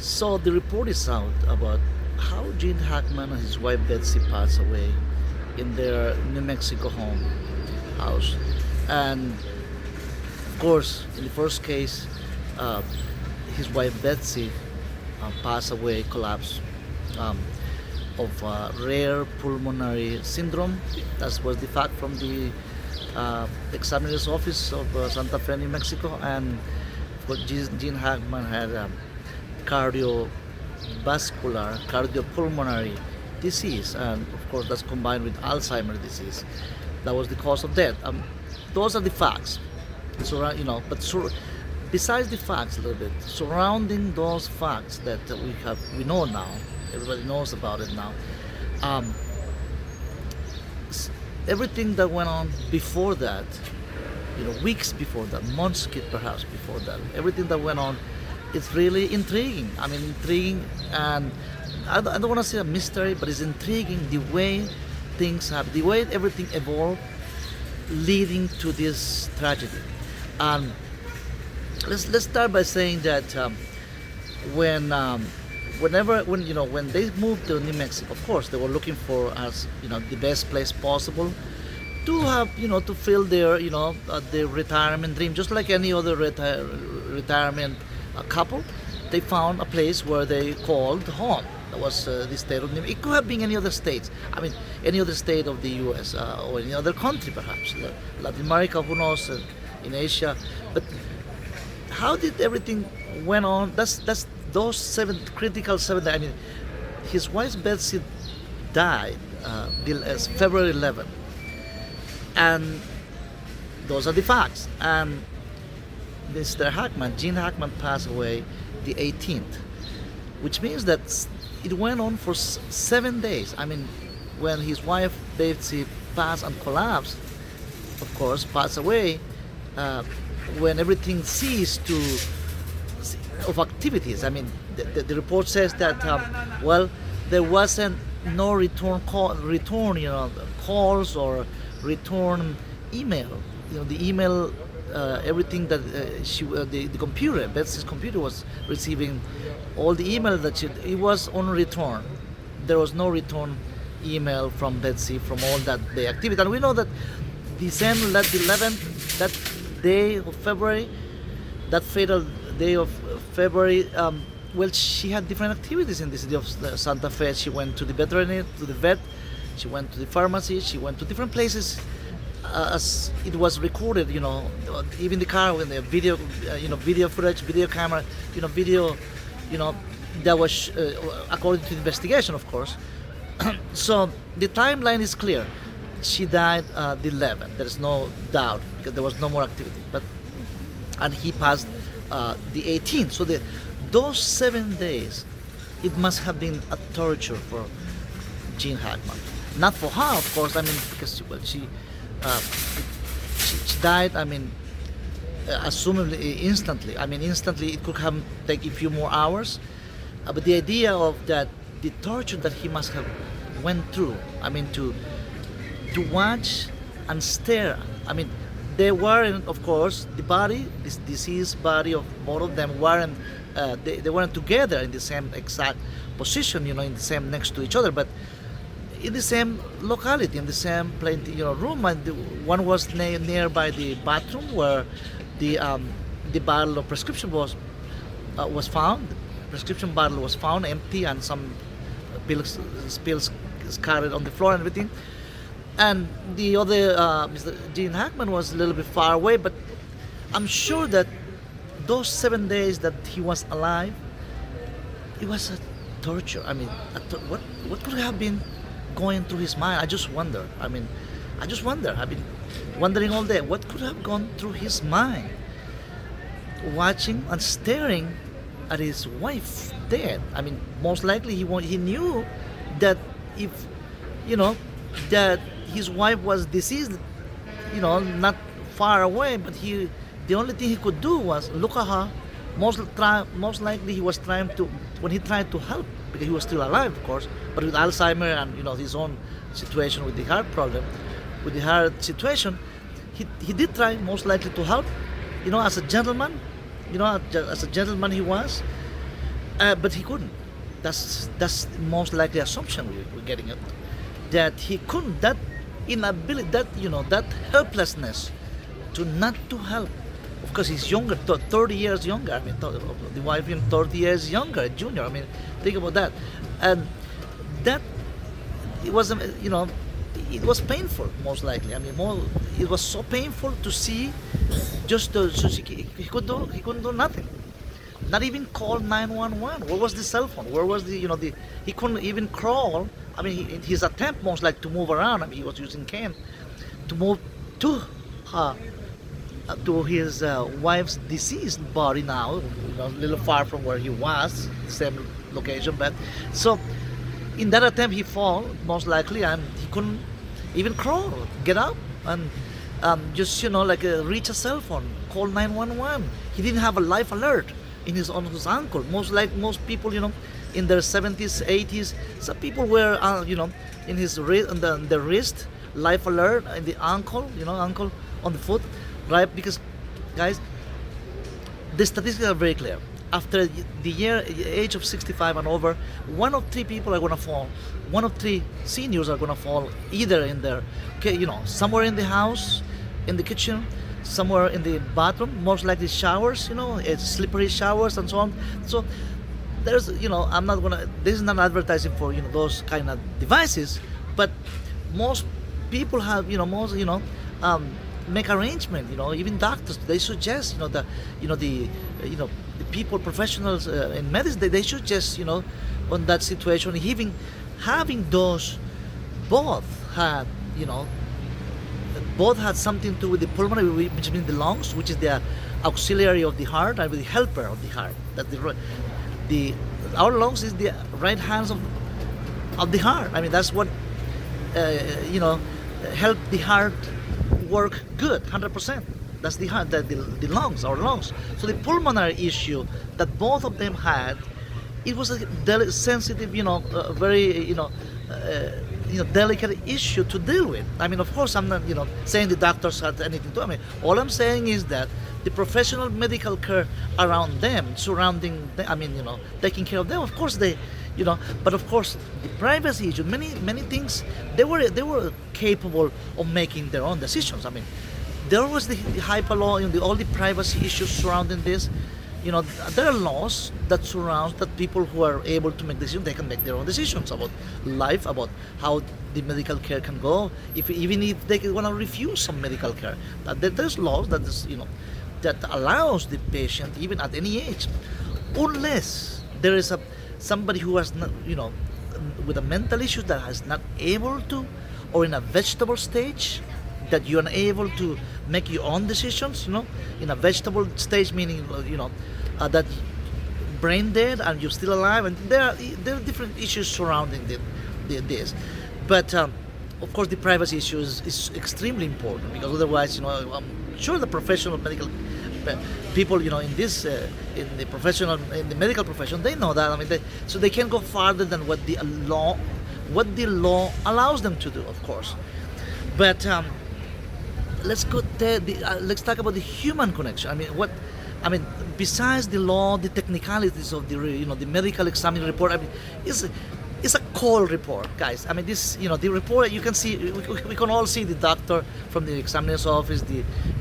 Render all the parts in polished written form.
So the report is out about how Gene Hackman and his wife Betsy passed away in their New Mexico home house. And of course, in the first case, uh, his wife Betsy passed away, collapsed um, of rare pulmonary syndrome. That was the fact from the examiner's office of Santa Fe, New Mexico. And of course, Gene Hackman had cardiopulmonary disease, and of course that's combined with Alzheimer's disease. That was the cause of death. Those are the facts. So besides the facts, a little bit surrounding those facts that we know now, everybody knows about it now. Um, Everything that went on before that, weeks before that, months perhaps before that, everything that went on, it's really intriguing. I mean, intriguing, and I don't want to say a mystery, but it's intriguing the way things have, the way everything evolved, leading to this tragedy. And let's start by saying that when when they moved to New Mexico, of course they were looking for as the best place possible to have to fill their retirement dream, just like any other retirement couple. They found a place where they called home. That was the state of New Mexico. It could have been any other state. I mean, any other state of the U.S. Or any other country, perhaps Latin America, who knows, in Asia. But how did everything went on? That's those critical 7 days. I mean, his wife Betsy died February 11, and those are the facts. And Mr. Hackman, Gene Hackman, passed away the 18th, which means that it went on for 7 days. I mean, when his wife Betsy passed and collapsed, of course, passed away, when everything ceased of activities. I mean, the report says that there wasn't no calls or return email. The email, everything that the computer, Betsy's computer, was receiving, all the email it was on return. There was no return email from Betsy from all the activity. And we know that the 11th, that day of February, that fatal day of February, she had different activities in the city of Santa Fe. She went to the veterinary, to the vet. She went to the pharmacy. She went to different places, as it was recorded. Even the car with the video, video footage, video camera, video, that was according to the investigation, of course. So the timeline is clear. She died the 11th. There is no doubt, because there was no more activity. And he passed the 18th. So those 7 days, it must have been a torture for Gene Hackman. Not for her, of course. I mean, because she died. I mean, assumably instantly. I mean, instantly. It could have taken a few more hours. But the idea of that, the torture that he must have went through. I mean, to watch and stare. I mean, they weren't, of course, the body, this deceased body of both of them weren't, they weren't together in the same exact position, in the same next to each other, but in the same locality, in the same room. And one was nearby the bathroom where the bottle of prescription was found. Prescription bottle was found empty, and some spills scattered on the floor and everything. And the other, Mr. Gene Hackman, was a little bit far away, but I'm sure that those 7 days that he was alive, it was a torture. I mean, what could have been going through his mind? I just wonder. I've been wondering all day. What could have gone through his mind, watching and staring at his wife dead? I mean, most likely he knew that if that his wife was deceased, not far away, but the only thing he could do was look at her. Most likely he was trying to, when he tried to help, because he was still alive, of course, but with Alzheimer and his own situation with the heart problem, with the heart situation, he did try most likely to help, as a gentleman, as a gentleman he was. But he couldn't. That's most likely assumption we're getting it, that he couldn't. That inability, that that helplessness to not to help. Of course, he's younger, 30 years younger. I mean, the wife in 30 years younger, junior. I mean, think about that, and that it was it was painful, most likely. I mean, more, it was so painful to see. So he couldn't do nothing. Not even call 911. Where was the cell phone? Where was the he couldn't even crawl. I mean, his attempt most like to move around. I mean, he was using cane to move to her, to his wife's deceased body now, a little far from where he was, same location. But so in that attempt, he fall most likely, and he couldn't even crawl, get up, and just like reach a cell phone, call 911. He didn't have a life alert in his on his ankle. Most people, in their 70s, 80s, some people were in his wrist, on the wrist, life alert in the ankle, ankle on the foot, right? Because guys, the statistics are very clear. After the age of 65 and over, one of three people are going to fall. One of three seniors are going to fall, either in their, somewhere in the house, in the kitchen, somewhere in the bathroom, most likely showers, it's slippery showers and so on. So there's, I'm not gonna. This is not advertising for those kind of devices, but most people have, make arrangement. Even doctors, they suggest, the, the people, professionals in medicine, they suggest, on that situation, even having those, both had, both had something to do with the pulmonary, which means the lungs, which is the auxiliary of the heart, and the helper of the heart. That the our lungs is the right hands of the heart. I mean, that's what help the heart work good, 100%. That's the heart, the lungs, our lungs. So the pulmonary issue that both of them had, it was a sensitive, very, delicate issue to deal with. I mean, of course, I'm not, saying the doctors had anything to do. I mean, all I'm saying is that the professional medical care around them, surrounding them, I mean, taking care of them, of course they, but of course the privacy issue, many things, they were capable of making their own decisions. I mean, there was the hyper law, all the privacy issues surrounding this. There are laws that surround that people who are able to make decisions, they can make their own decisions about life, about how the medical care can go, even if they want to refuse some medical care. There's laws that is, that allows the patient, even at any age, unless there is somebody who has not, with a mental issue that is not able to, or in a vegetable stage, that you're unable to make your own decisions, in a vegetable stage, meaning, that brain dead and you're still alive, and there are different issues surrounding this. But of course, the privacy issue is extremely important, because otherwise, I'm sure the professional medical people, in this, in the medical profession, they know that. I mean, so they can go farther than what the law allows them to do, of course. But let's go there. Let's talk about the human connection. I mean, besides the law, the technicalities of the medical examining report. I mean, it's a cold report, guys. I mean, this, the report, you can see, we can all see the doctor from the examiner's office,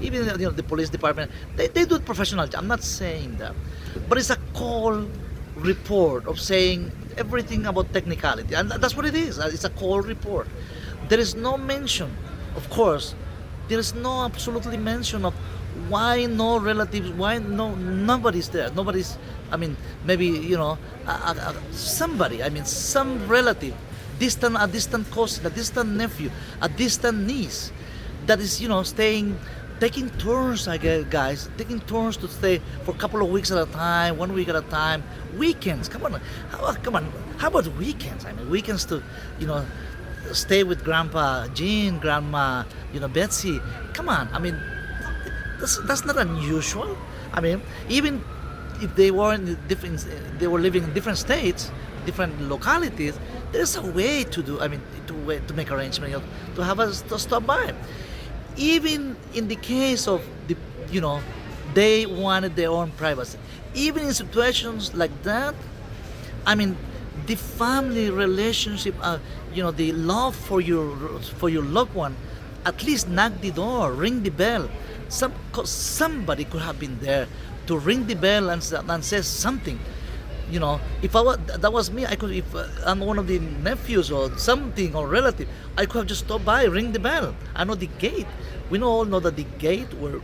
even the police department. They do it professional. I'm not saying that, but it's a cold report of saying everything about technicality, and that's what it is. It's a cold report. There is no mention, of course. There is no absolutely mention of why no relatives, why nobody's there. Nobody's, I mean, maybe, somebody, I mean, some relative, a distant cousin, a distant nephew, a distant niece that is, staying, taking turns, I guess, guys, taking turns to stay for a couple of weeks at a time, 1 week at a time, weekends, come on, how about weekends? I mean, weekends to, stay with Grandpa Gene, Grandma, Betsy. Come on, I mean, that's not unusual. I mean, even if they were they were living in different states, different localities, there's a way to do. I mean, to make arrangements, to have us to stop by. Even in the case of they wanted their own privacy. Even in situations like that, I mean, the family relationship, the love for your loved one, at least knock the door, ring the bell. Somebody could have been there to ring the bell and say something. If that was me, I could. If I'm one of the nephews or something or relative, I could have just stopped by, ring the bell. I know the gate. We all know that the gate where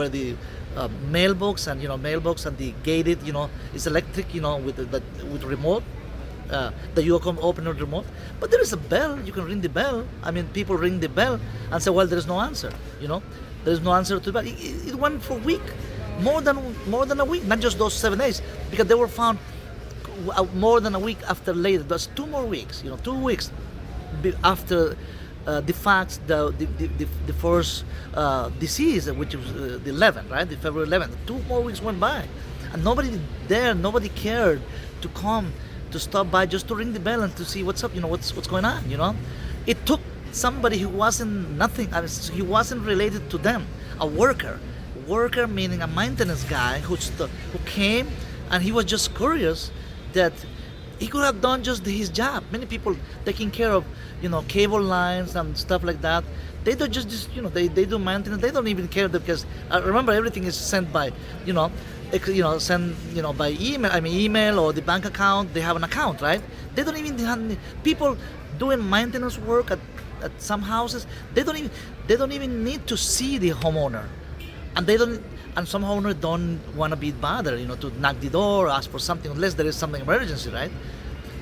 the mailbox and the gated, is electric, with remote. That you can open a remote, but there is a bell. You can ring the bell. I mean, people ring the bell and say, "Well, there is no answer." There is no answer to that. It went for a week, more than a week, not just those 7 days, because they were found more than a week after later. That's 2 more weeks. 2 weeks after the facts, the first disease, which was the 11th, right? The February 11th. 2 more weeks went by, and nobody cared to come to stop by just to ring the bell and to see what's up, what's going on. It took somebody who wasn't nothing. He wasn't related to them, a worker meaning a maintenance guy who came, and he was just curious that he could have done just his job. Many people taking care of cable lines and stuff like that. They don't just they do maintenance. They don't even care, because remember, everything is sent by send by email. I mean, email or the bank account. They have an account, right? They don't even have people doing maintenance work at some houses. They don't even need to see the homeowner, and some homeowners don't want to be bothered, to knock the door, ask for something, unless there is something emergency, right?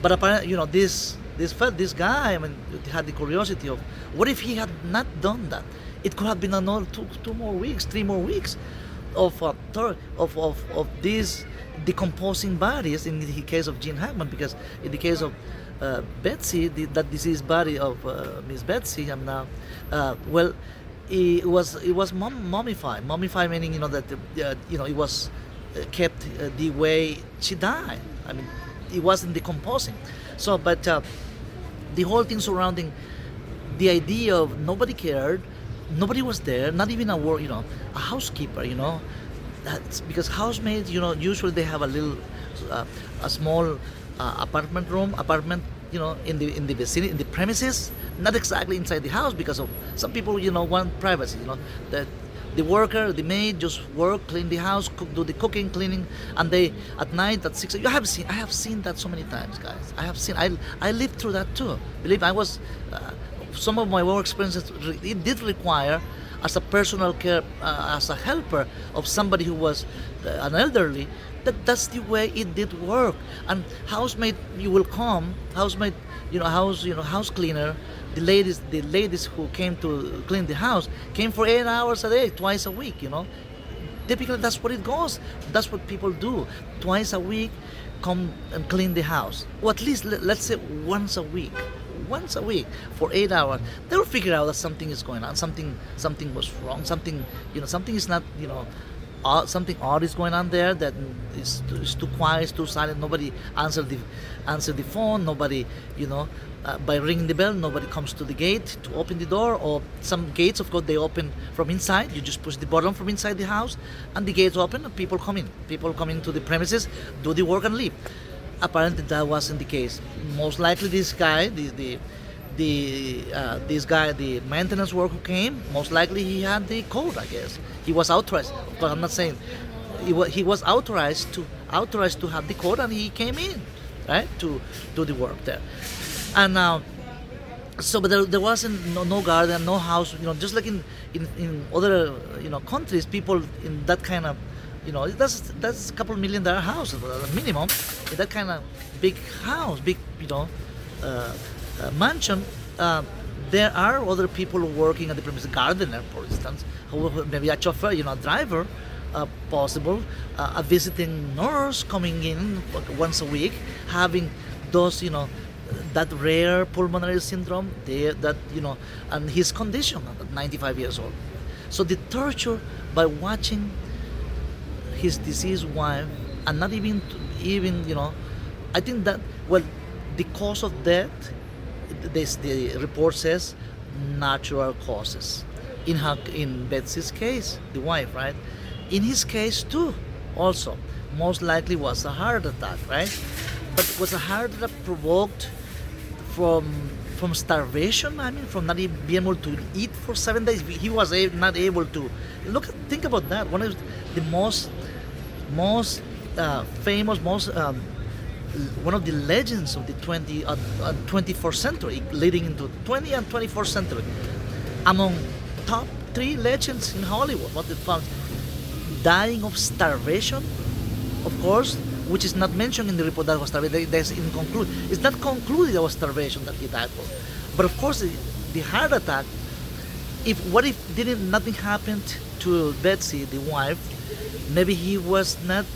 But apparently, this guy, I mean, had the curiosity of, what if he had not done that? It could have been another 2 more weeks, 3 more weeks of these decomposing bodies. In the case of Gene Hackman, because in the case of Betsy, that deceased body of Miss Betsy, and now, it was mummified. Mummified meaning that it was kept the way she died. I mean, it wasn't decomposing. So, but the whole thing surrounding the idea of nobody cared, nobody was there, not even a housekeeper. That's because housemaids, usually they have a small apartment, in the vicinity, in the premises, not exactly inside the house, because of some people, want privacy. That the worker, the maid, just work, clean the house, do the cooking, cleaning, and they at night at 6. I have seen that so many times, guys. I lived through that too. Believe I was. Some of my work experiences, it did require, as a personal care, as a helper of somebody who was an elderly, that's the way it did work. And housemaid, you will come, housemaid, house cleaner, the ladies who came to clean the house came for 8 hours a day, twice a week. Typically, that's what it goes. That's what people do. Twice a week, come and clean the house, or at least let's say once a week for 8 hours. They'll figure out that something is going on, something was wrong, something is not, something odd is going on there, that is too quiet, is too silent. Nobody answer the phone. Nobody, by ringing the bell, nobody comes to the gate to open the door. Or some gates, of course, they open from inside. You just push the button from inside the house, and the gates open, and people come in. People come into the premises, do the work, and leave. Apparently, that wasn't the case. Most likely, this guy, the maintenance worker who came, most likely he had the code. I guess he was authorized. But I'm not saying he was authorized to have the code, and he came in, right, to do the work there. And now, but there wasn't no garden, no house. Just like in other countries, people in that kind of that's a couple $1 million house minimum. In that kind of big house, big mansion, there are other people working at the premises, gardener, for instance, who maybe a chauffeur, a driver, possible, a visiting nurse coming in once a week, having those, that rare pulmonary syndrome, and his condition at 95 years old. So the torture by watching his deceased wife, and not even, I think that, the cause of death, the report says natural causes. In Betsy's case, the wife, right? In his case too, also, most likely was a heart attack, right? but was a heart attack provoked from starvation. I mean, from not being able to eat for 7 days. He was not able to look. Think about that. One of the most famous, most one of the legends of the 21st century, leading into 20th and 21st century, among top three legends in Hollywood. What they found, dying of starvation, of course, which is not mentioned in the report that was starvation. That's inconclusive. It's not concluded that was starvation that he died for. But of course, the heart attack. What if nothing happened to Betsy, the wife? Maybe he wasn't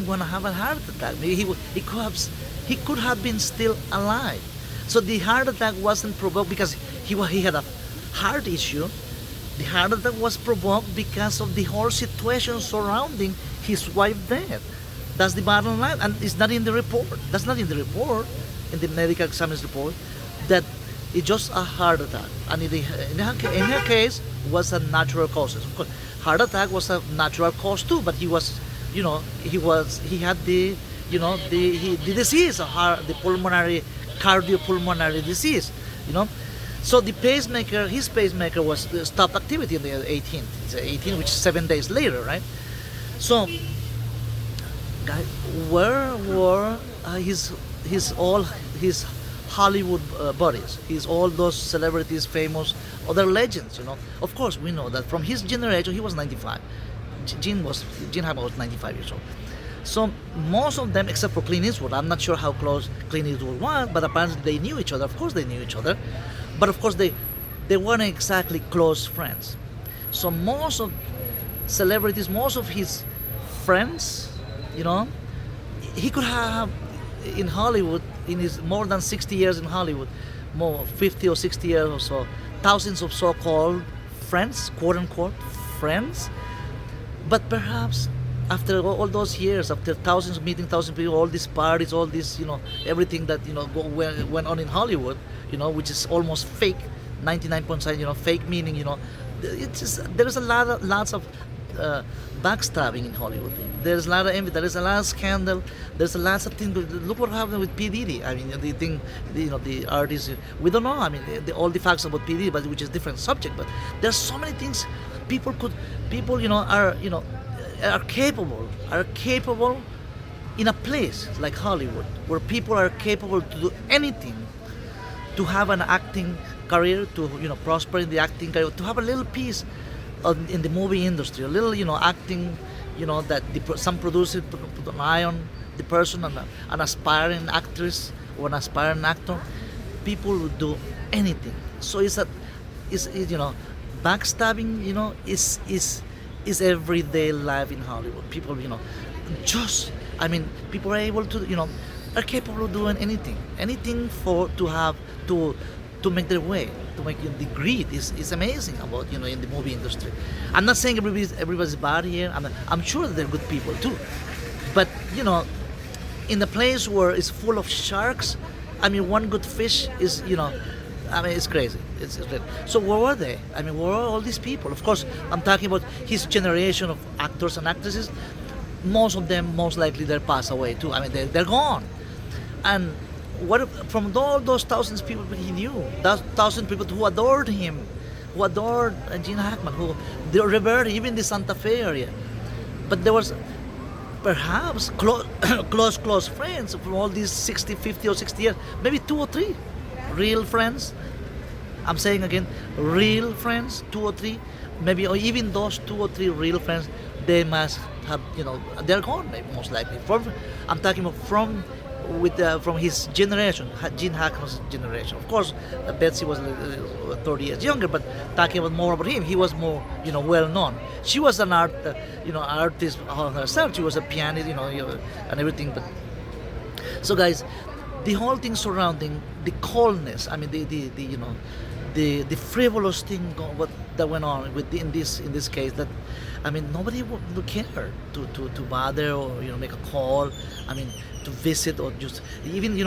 going to have a heart attack. Maybe he could have been still alive. So the heart attack wasn't provoked because he had a heart issue. The heart attack was provoked because of the whole situation surrounding his wife's death. That's the bottom line, and it's not in the report. That's not in the report, in the medical examiner's report, that it's just a heart attack. And in her case, was a natural cause. Of course, heart attack was a natural cause too, but he had the disease of the pulmonary, cardiopulmonary disease, So his pacemaker was stopped activity on the 18th. It's 18, which is 7 days later, right? So, guys, where were his Hollywood buddies? All those celebrities, famous, other legends, Of course, we know that from his generation, he was 95. Gene Hackman was 95 years old. So most of them, except for Clint Eastwood, I'm not sure how close Clint Eastwood was, but apparently they knew each other. Of course, they knew each other, but of course they weren't exactly close friends. So most of celebrities, most of his friends, he could have in Hollywood, in his more than 60 years in Hollywood, more 50 or 60 years or so, thousands of so-called friends, quote unquote friends. But perhaps after all those years, after meeting thousands of people, all these parties, all this, everything that went on in Hollywood, which is almost fake, 99.9, fake meaning, it's just, there's lots of backstabbing in Hollywood. There's a lot of envy. There's a lot of scandal. There's a lot of things. Look what happened with P Diddy. I mean, the thing, the artists. We don't know. I mean, all the facts about P Diddy, but which is a different subject. But there's so many things people are capable in a place like Hollywood, where people are capable to do anything, to have an acting career, to prosper in the acting career, to have a little piece in the movie industry, a little acting, that some producers put an eye on the person, an aspiring actress or an aspiring actor. People will do anything. So backstabbing, is everyday life in Hollywood. People, people are able to, are capable of doing anything to make their way, to make the greed is amazing about in the movie industry. I'm not saying everybody's bad here. I'm sure that they're good people too, but in the place where it's full of sharks, one good fish is it's crazy. It's crazy. So where were they? Where were all these people? Of course, I'm talking about his generation of actors and actresses. Most of them, most likely, they're passed away too. They're gone. And from all those thousands of people he knew, those thousand people who adored him, who adored Gene Hackman, who they revered him, even the Santa Fe area. But there was perhaps close friends from all these 60, 50 or 60 years, maybe 2 or 3 real friends. I'm saying again, real friends, 2 or 3, maybe, or even those 2 or 3 real friends, they must have, they're gone, most likely. I'm talking about from his generation, Gene Hackman's generation. Of course, Betsy was 30 years younger, but talking about more about him, he was more, well known. She was an artist herself. She was a pianist, and everything. But so, guys, the whole thing surrounding the coldness, the frivolous thing that went on in this case, that nobody would care to bother or make a call, to visit, or just even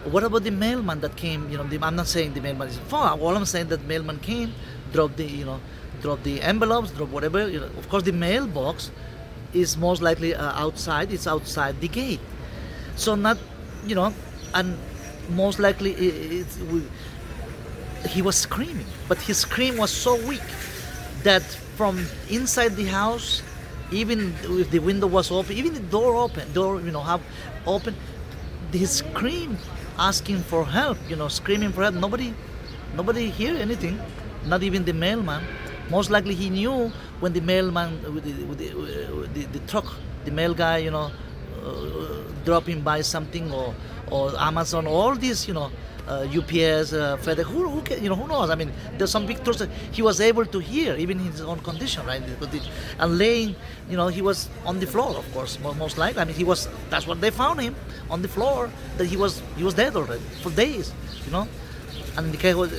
what about the mailman that came? I'm not saying the mailman is far. All I'm saying that mailman came, dropped the envelopes, dropped whatever. Of course, the mailbox is most likely outside. It's outside the gate. So not, you know, and most likely he was screaming, but his scream was so weak that from inside the house, even if the window was open, even the door, have open, his scream asking for help, screaming for help. Nobody hear anything, not even the mailman. Most likely he knew when the mailman with the truck, the mail guy, dropping by something, or Amazon, all these, UPS, FedEx, who knows? I mean, there's some big trucks that he was able to hear, even in his own condition, right? And laying, he was on the floor, of course, most likely. I mean, that's what they found him, on the floor, that he was dead already, for days, And the guy was,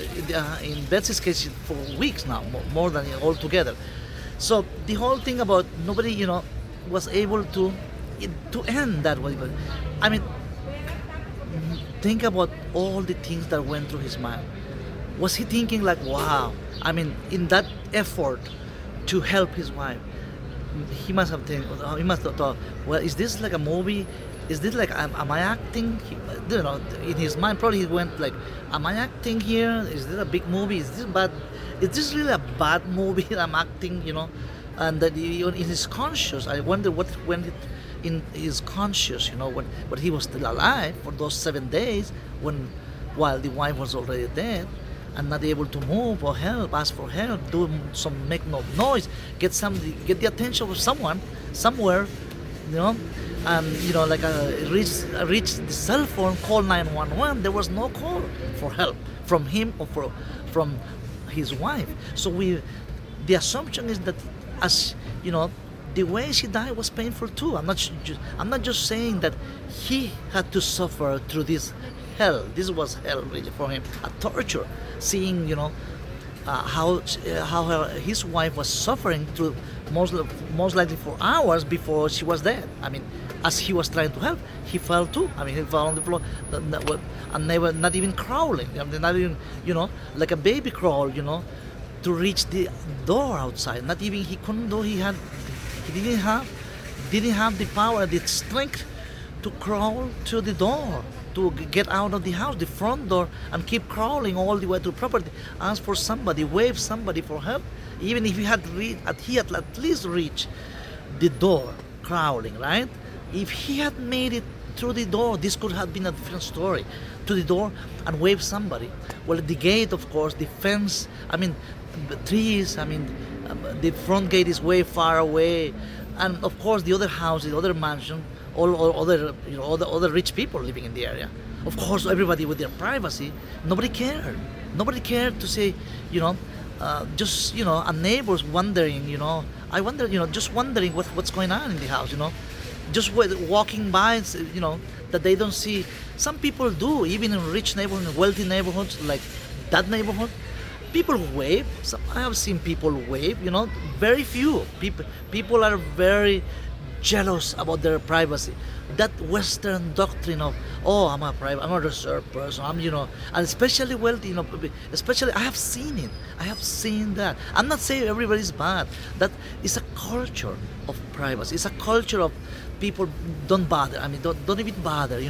in Betsy's case, for weeks now, more than altogether. So the whole thing about nobody, was able to end that way. I mean, think about all the things that went through his mind. Was he thinking like, wow? I mean, in that effort to help his wife, he must have thought, well, is this like a movie? Is this like, am I acting? In his mind, probably he went like, am I acting here? Is this a big movie? Is this bad? Is this really a bad movie I'm acting? And that in his conscious, I wonder what went in his conscious, when he was still alive for those 7 days, while the wife was already dead, and not able to move or help, ask for help, make no noise, get the attention of someone somewhere, and like reach the cell phone, call 911. There was no call for help from him or from his wife. So the assumption is that, as the way she died was painful too. I'm not just saying that he had to suffer through this hell. This was hell really for him, a torture. Seeing how his wife was suffering through most likely for hours before she was dead. I mean, as he was trying to help, he fell too. I mean, he fell on the floor, and they were not even crawling. I mean, not even like a baby crawl, to reach the door outside. Not even he couldn't do. He didn't have the power, the strength to crawl to the door, to get out of the house, the front door, and keep crawling all the way to property. Ask for somebody, wave somebody for help. Even if he had at least reached the door, crawling, right? If he had made it through the door, this could have been a different story. To the door and wave somebody. Well, the gate, of course, the fence. I mean, the trees. I mean, the front gate is way far away, and of course, the other house, the other mansion, all other rich people living in the area. Of course, everybody with their privacy. Nobody cared. Nobody cared to say, just a neighbor's wondering. I wonder, just wondering what's going on in the house. Just walking by, that they don't see. Some people do, even in rich neighborhoods, wealthy neighborhoods like that neighborhood. People wave. I have seen people wave. Very few people are very jealous about their privacy. That Western doctrine of, I'm a reserved person. And especially wealthy, especially I have seen it. I have seen that. I'm not saying everybody's bad. That is a culture of privacy. It's a culture of people don't bother. I mean, don't even bother.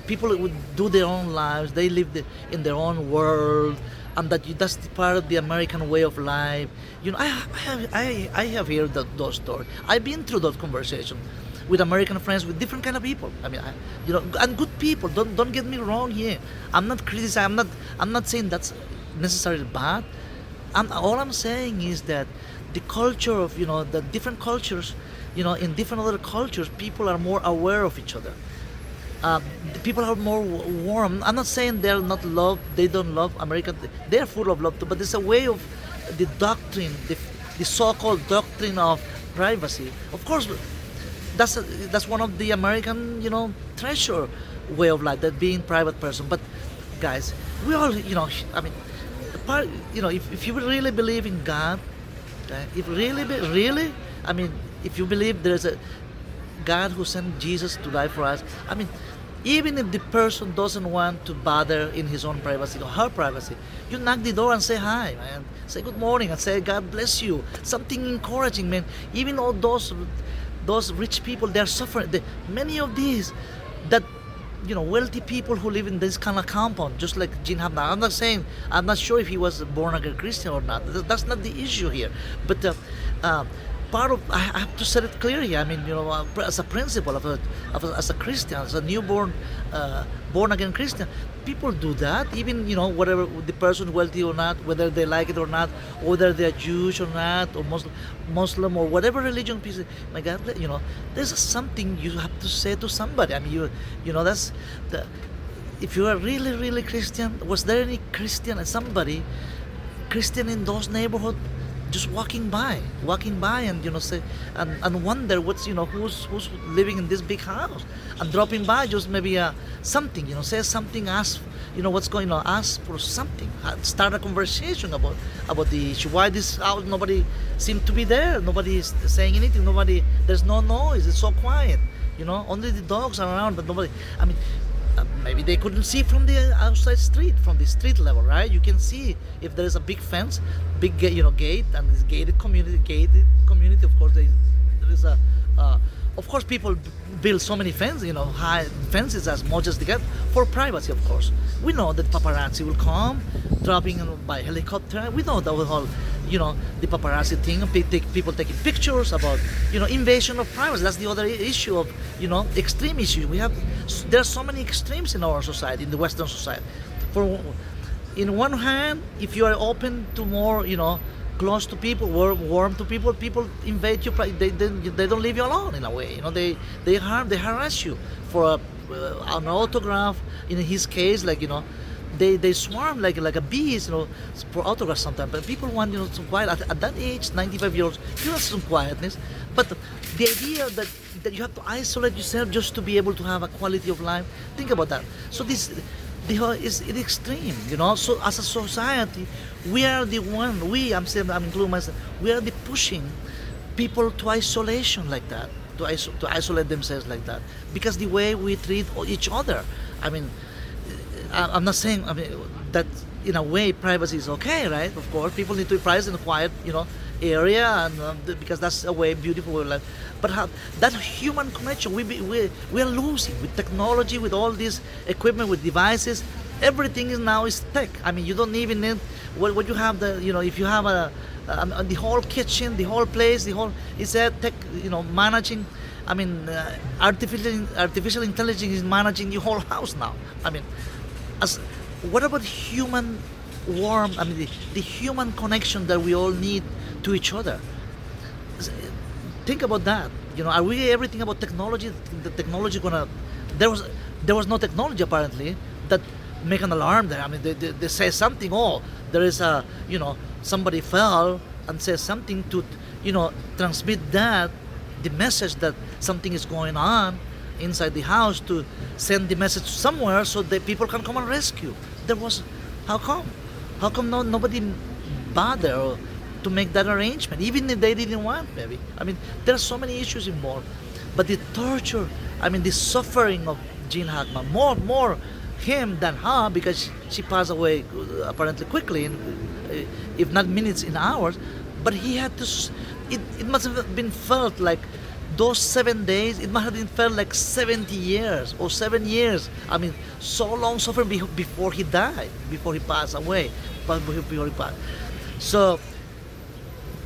People would do their own lives. They live in their own world. And that's part of the American way of life. I have heard those stories. I've been through those conversations with American friends, with different kind of people. I mean, and good people. Don't get me wrong here. I'm not criticizing. I'm not saying that's necessarily bad. All I'm saying is that the culture of the different cultures, in different other cultures, people are more aware of each other. The people are more warm. I'm not saying they're not loved. They don't love America. They're full of love too. But there's a way of the doctrine, the so-called doctrine of privacy. Of course, that's one of the American, treasure way of life, that being private person. But guys, we all, I mean, if you really believe in God, okay, I mean, if you believe there's a God who sent Jesus to die for us, I mean, even if the person doesn't want to bother in his own privacy or her privacy, you knock the door and say hi, man. Say good morning and say God bless you. Something encouraging, man. Even all those those rich people, they're suffering. Many of these, that wealthy people who live in this kind of compound, just like Gene Hackman. I'm not saying, I'm not sure if he was a born again Christian or not. That's not the issue here. But part of, I have to set it clear here. I mean, as a principle as a Christian, as a newborn, born again Christian, people do that. Even whatever the person wealthy or not, whether they like it or not, whether they're Jewish or not, or Muslim or whatever religion piece. My God, there's something you have to say to somebody. I mean, that's the. If you are really, really Christian, was there any Christian, somebody Christian in those neighborhoods, just walking by and say and wonder what's who's living in this big house, and dropping by, just maybe something, say something, ask what's going on, ask for something, start a conversation about the issue, why this house, nobody seemed to be there, nobody is saying anything, there's no noise, it's so quiet, only the dogs are around, but nobody. I mean, maybe they couldn't see from the outside street, from the street level, right? You can see if there is a big fence, big gate, and this gated community. Of course, there is a. Of course, people build so many fences, high fences as much as they get for privacy. Of course, we know that paparazzi will come, dropping by helicopter. We know that whole, the paparazzi thing, people taking pictures about, invasion of privacy. That's the other issue of, extreme issue. There are so many extremes in our society, in the Western society. In one hand, if you are open to more, close to people, warm to people, people invade you. They don't leave you alone in a way. They harass you for an autograph. In his case, like they swarm like a bees, for autographs sometimes. But people want some quiet. At that age, 95 years old, you want some quietness. But the idea that you have to isolate yourself just to be able to have a quality of life. Think about that. So this. Is extreme, So as a society, we are the one. I'm including myself. We are the pushing people to isolation like that, to isolate themselves like that, because the way we treat each other. I mean, I'm not saying that in a way privacy is okay, right? Of course, people need to be private in a quiet, area, and because that's a way beautiful way of life. But that human connection, we are losing with technology, with all this equipment, with devices. Everything is tech. I mean, you don't even need what you have if you have the whole kitchen, the whole place, it's a tech, managing. I mean, artificial intelligence is managing the whole house now. I mean, what about human warmth? I mean, the human connection that we all need to each other. Think about that. Are we everything about technology? The technology gonna? There was no technology apparently that make an alarm there. I mean, they say something. Oh, there is somebody fell and says something to, transmit the message that something is going on inside the house, to send the message somewhere so that people can come and rescue. How come? How come nobody bother to make that arrangement, even if they didn't want, maybe? I mean, there are so many issues involved. But the torture, the suffering of Gene Hackman, more him than her, because she passed away apparently quickly, if not minutes, in hours. But he had to, it must have been felt like those 7 days, it must have been felt like 70 years or 7 years. I mean, so long suffering before he died, before he passed away, before he passed. So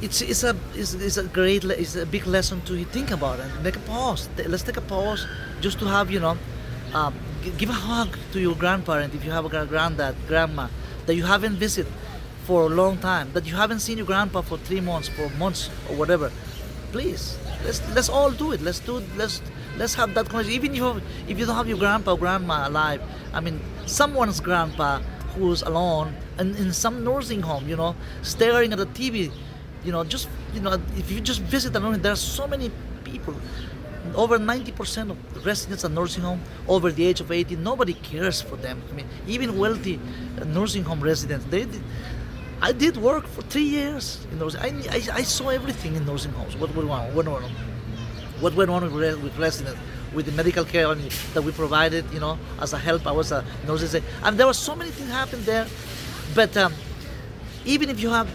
it's a big lesson to think about, and make a pause. Let's take a pause just to have give a hug to your grandparent if you have a granddad, grandma that you haven't visited for a long time, that you haven't seen your grandpa for 3 months, 4 months, or whatever. Please, let's all do it. Let's have that conversation. Even if you don't have your grandpa or grandma alive, I mean, someone's grandpa who's alone and in some nursing home, staring at the TV. If you just visit the nursing, there are so many people. Over 90% of the residents at nursing home over the age of 18. Nobody cares for them. I mean, even wealthy nursing home residents. I did work for 3 years in those. I saw everything in nursing homes. What went on with residents, with the medical care that we provided, as a help. I was a nurse, and there were so many things happened there. But even if you don't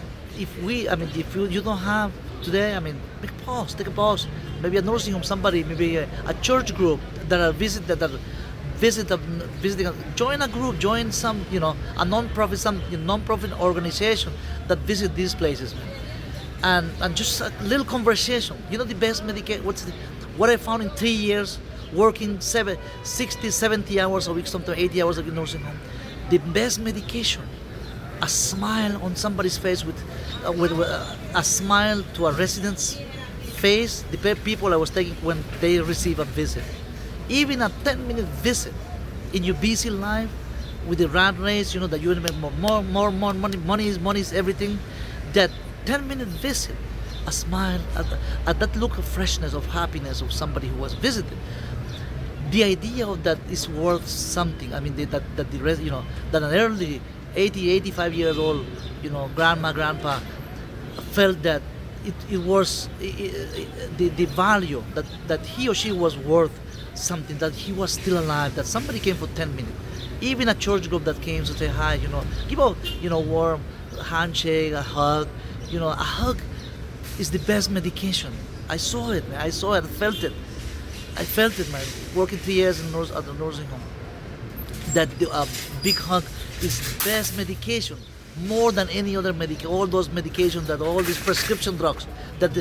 have today, take a pause, maybe a nursing home, somebody, maybe a church group that are visiting. Join a group, join some, a non-profit, some non-profit organization that visit these places, man. And just a little conversation. The best medication. What I found in 3 years working 60, 70 hours a week, sometimes 80 hours a week in nursing home. The best medication, a smile on somebody's face, with a smile to a resident's face. The people I was taking when they receive a visit, even a 10-minute visit in your busy life with the rat race, that you will make more money. Money is everything. That 10-minute visit, a smile at that look of freshness, of happiness of somebody who was visited. The idea of that is worth something. I mean, that an early 80, 85 years old, grandpa felt that it was the value that he or she was worth something, that he was still alive, that somebody came for 10 minutes. Even a church group that came to say hi, give out, warm handshake, a hug. A hug is the best medication. I saw it, man. I felt it. Man. Working 3 years at the nursing home. That big hug is the best medication, more than any other medication. All those medications, all these prescription drugs that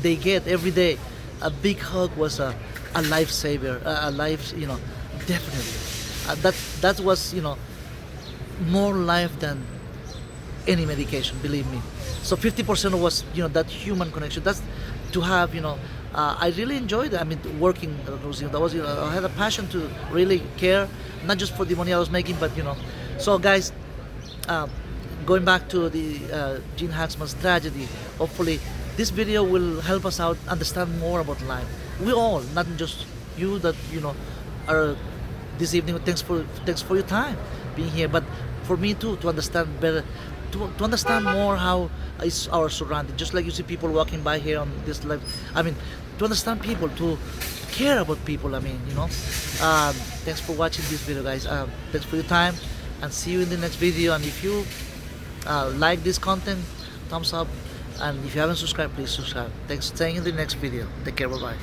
they get every day. A big hug was a lifesaver, a life, definitely. That was, more life than any medication, believe me. So 50% was, that human connection. That's to have, I really enjoyed it. I mean, working at the museum. That was, I had a passion to really care, not just for the money I was making, but So, guys, going back to the Gene Hackman's tragedy, hopefully this video will help us out understand more about life. We all, not just you that are this evening. Thanks for your time being here, but for me too, to understand better, to understand more how is our surrounding. Just like you see people walking by here on this life. I mean, to understand people, to care about people. I mean, thanks for watching this video, guys. Thanks for your time, and see you in the next video. And if you like this content, thumbs up. And if you haven't subscribed, please subscribe. Thanks. Staying in the next video. Take care. Bye bye.